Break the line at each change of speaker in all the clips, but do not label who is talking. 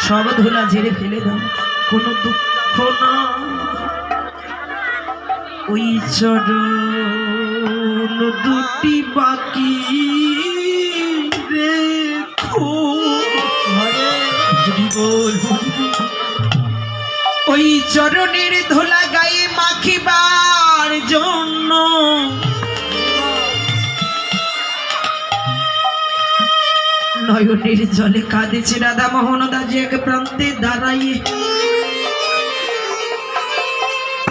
সব ধুলা ঝেড়ে ফেলে দাও, কোনো দুঃখ না। ওই চরণ দুটি বাকি রেখো, ওই চরণের ধুলা গায়ে মাখিবার জন্য নয়নের জলে কাঁদেছে রাধা মোহনদাস এক প্রান্তে দাঁড়াইয়ে।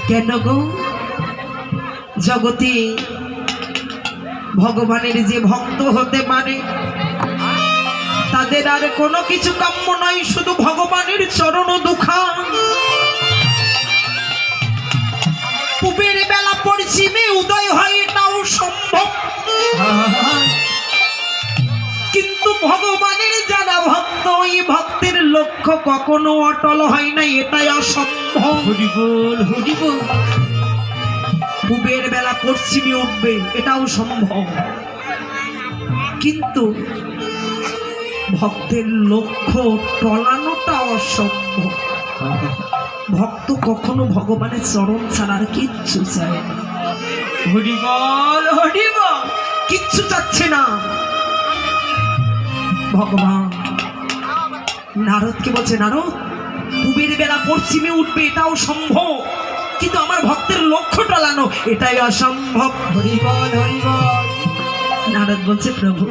কেন গো, জগতে ভগবানের যে ভক্ত হতে পারে তাদের আর কোনো কিছু কাম্য নয়, শুধু ভগবানের চরণ দুখা। পূবের বেলা পশ্চিমে উদয় হয় এটাও সম্ভব, কিন্তু ভগবানের যারা ভক্ত ওই ভক্তের লক্ষ্য কখনো অটল হয় না, এটাই অসম্ভব। হরি বল হরি বল। পূবের বেলা পশ্চিমে উঠবে এটাও সম্ভব, কিন্তু ভক্তের লক্ষ্য টলানোটা অসম্ভব। ভক্ত কখনো ভগবানের চরণ ছাড়া আর কিচ্ছু চায় না। হরি বল হরি বল, কিচ্ছু চাচ্ছে না। ভগবান নারদকে বলছে, নারদ পূবের বেলা পশ্চিমে উঠবে এটাও সম্ভব, কিন্তু আমার ভক্তের লক্ষ্য টলানো এটাই অসম্ভব। হরি বল হরি বল। নারদ বলছে, প্রভু